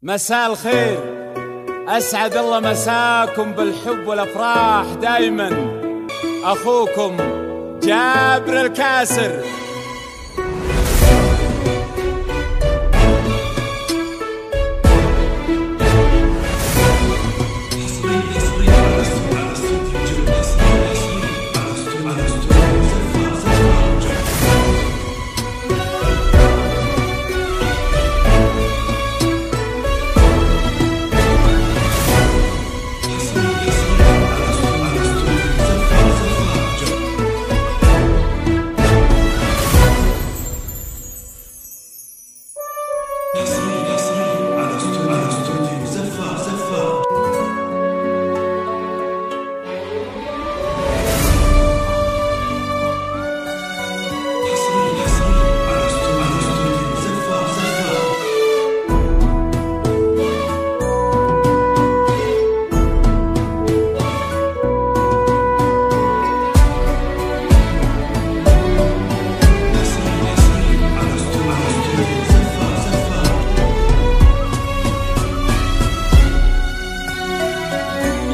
مساء الخير، أسعد الله مساكم بالحب والأفراح دايما. أخوكم جابر الكاسر.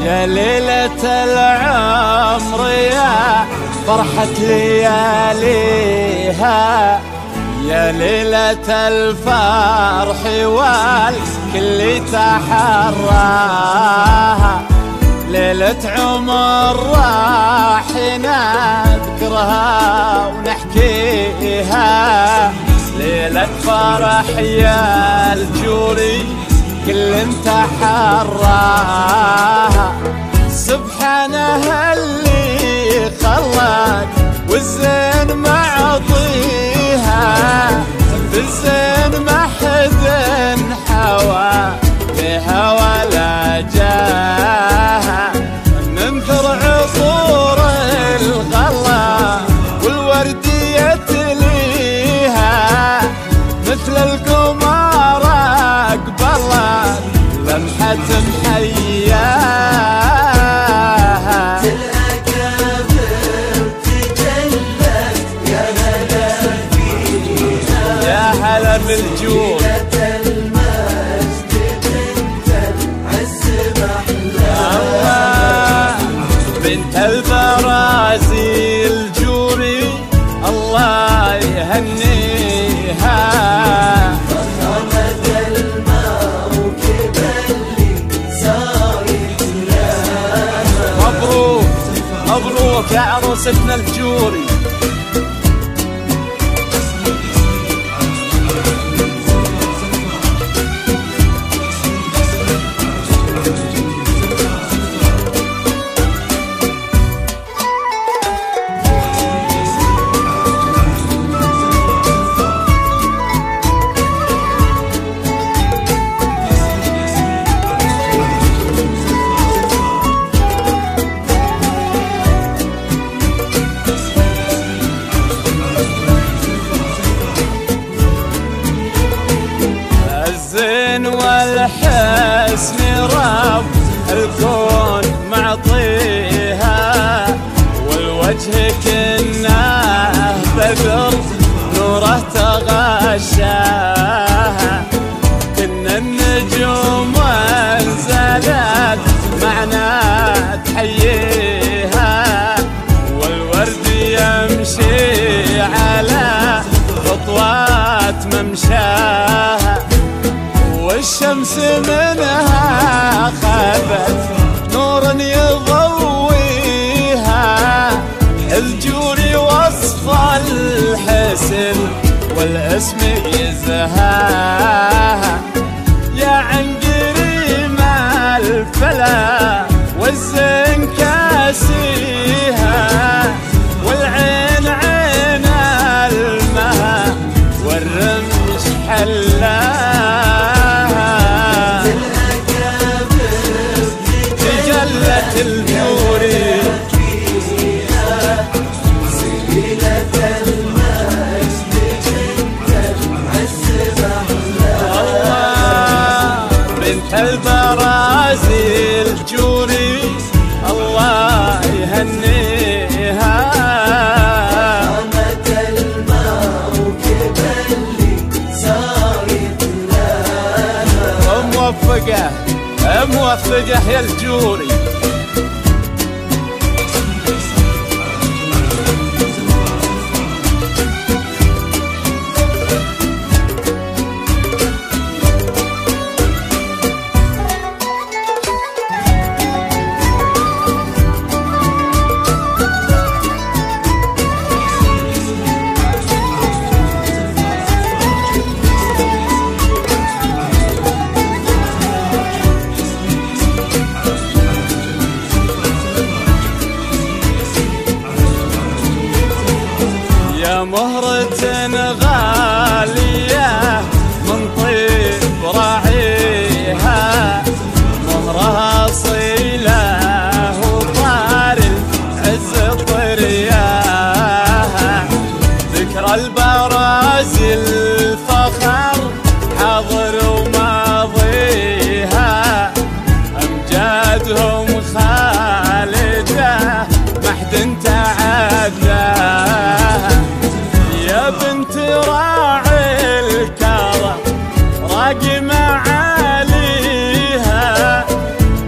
يا ليلة العمر يا فرحة لياليها، يا ليلة الفرح والكل تحراها، ليلة عمر راح نذكرها ونحكيها، ليلة فرح يا الجوري كل تحراها، سبحانه اللي خلق والزين معطيها، بالزين ما حد حوى بها ولا جاها، ننثر عطور الغلا والوردية تليها، مثل القمر أقبلت لمحة محياها، الأكابر تجلت يا هلا فيها، يا هلا بالجود المجد بنت العز محلاها، بنت البرازيل جوري الله يهنيها، فرحمة الموكب اللي زايد لها، مبروك مبروك يا عروستنا الجوري. الزين والحسن رب الكون معطيها، والوجه كنه بدر نوره تغشاها، كن النجوم انزلت معنا تحييها، والورد يمشي على خطوات ممشاها، والشمس منها خابت نور يضويها، الجوري وصف الحسن والاسم يزهاها، يا عنقريم الفلا والزين كاسيها، والعين عين المها والرمش حلاها، الجوري سبيلة المجد بنت العز محلاها، بنت البرازيل جوري الله يهنيها، فرحمة الموكب اللي زايد لها، موفقه يا الجوري. مهرة غالية من طيب راعيها، مهرها صيلة وطار العز طرياها، ذكرى البرازي الفخر حاضر وماضيها، أمجادهم خالدة ما حد تعداها. يا بنت راعي الكرم راقي معاليها،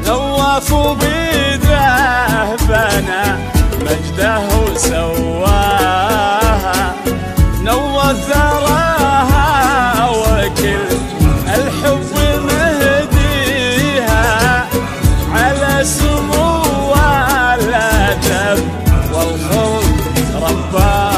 نواف بيده بنى مجده وسواها، نوى ذراها وكل الحب مهديها، على سمو الأدب والخلق رباها.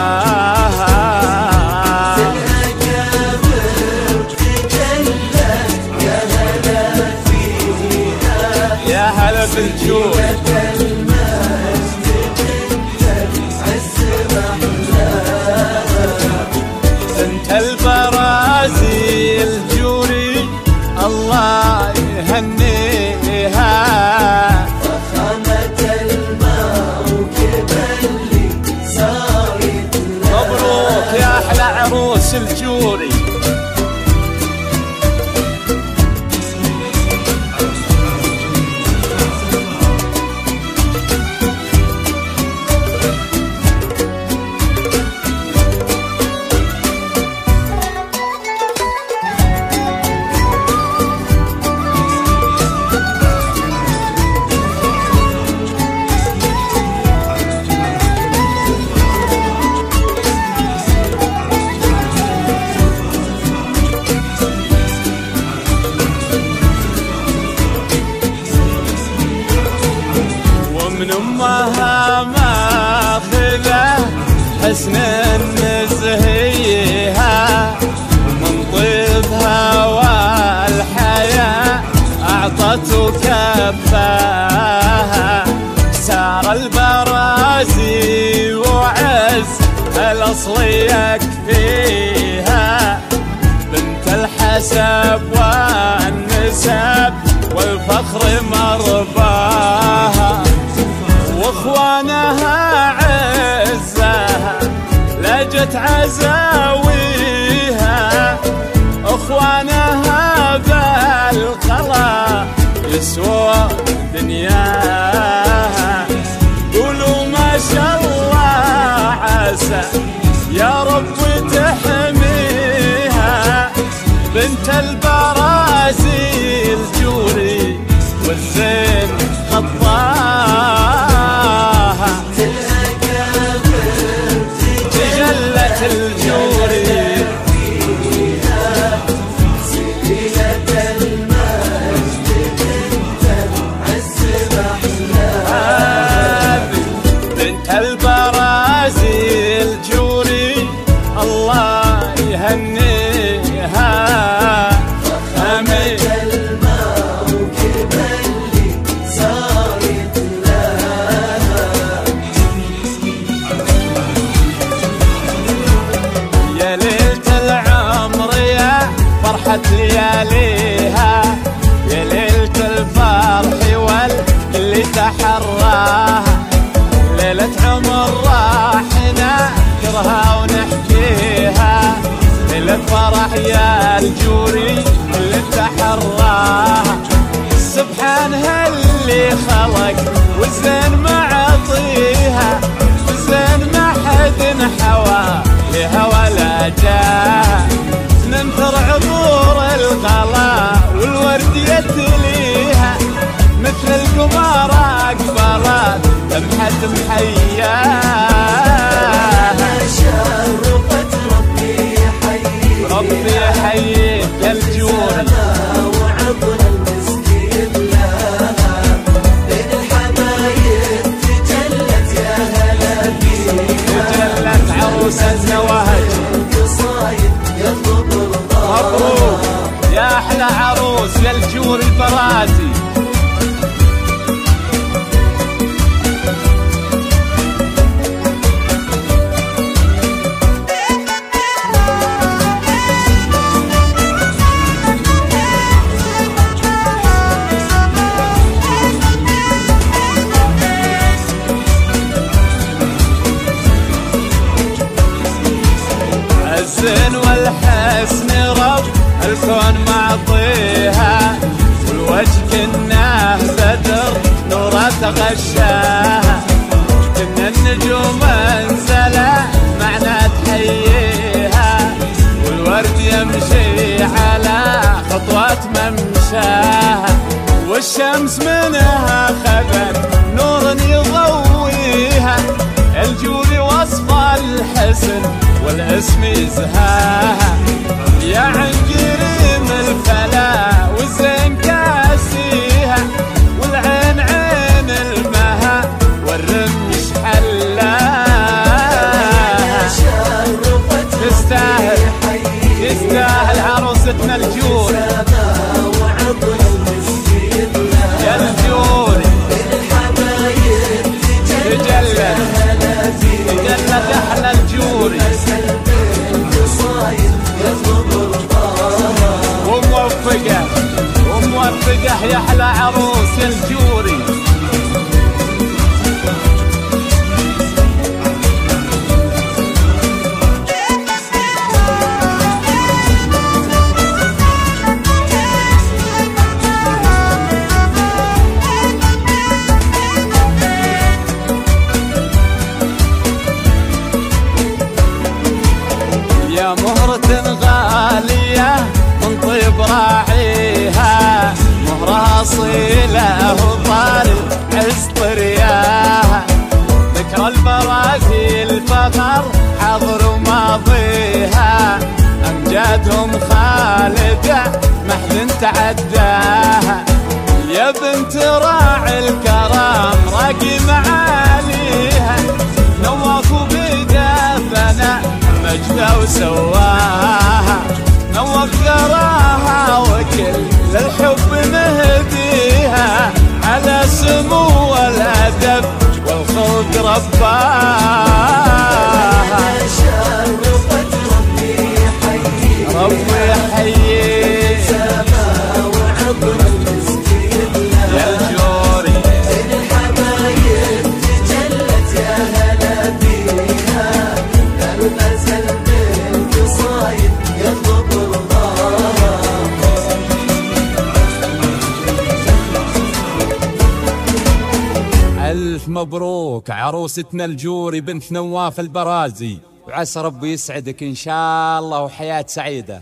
بالجود انت البرازي الجوري الله يهنيها، فخامة الموكب اللي صارت لها. مبروك يا احلى عروس الجوري. من امها ماخذه حسن النزهيها، من طيبها والحياه اعطته كفاها، سار البرازي وعز الاصل يكفيها، بنت الحسب والنسب والفخر مرباها، واخوانها عزها لجت عزاويها، اخوانها بالقلا يسوى دنياها، قولوا ما شاء الله عسى يا رب تحميها، بنت البرازي الجوري والزين خطاها، تجلت الجوري سبيلة المجد بنت العز محلاها، بنت البرازي الجوري الله يهنيها. فخامة الموكب اللي صارت لها. يا ليلة العمر يا فرحة لياليها، يا ليلة الفرح واللي تحراها، ليلة عمر راح نذكرها ونحكيها، ليلة فرح يا الجوري اللي تحراها، سبحان اللي خلق والزين معطيها، الزين ما حد حوى لها ولا جاها، ننثر عبور الغلا معطيها، والوجه كنه بدر نوره تغشاها، كنا النجوم انزله معنا تحييها، والورد يمشي على خطوات ممشاها، والشمس منها خبت نور يضويها، الجود وصف الحسن والاسم يزهاها، يا عنقريم الفلا والزين كاسيها، والعين عين المها والرمش حلاها، تستاهل عروستنا الجود يا الجوري، تجلت احلى الجوري، وموفقه يا احلى عروس يا الجوري. يا مهرة غالية من طيب راعيها، مهرها أصيلة وطال عز طرياها، ذكرى البرازي الفخر حاضر وماضيها، أمجادهم خالدة ما حد تعداها، يا بنت راعي الكرام راقي معاليها، نواف بدافنا مجده وسواها، نوف ثراها وكل للحب مهديها، على سمو الادب والخلق رباها، ربي يحييك يا الجوري، ألف مبروك عروستنا الجوري بنت نواف البرازي، وعسى ربي يسعدك إن شاء الله وحياة سعيدة.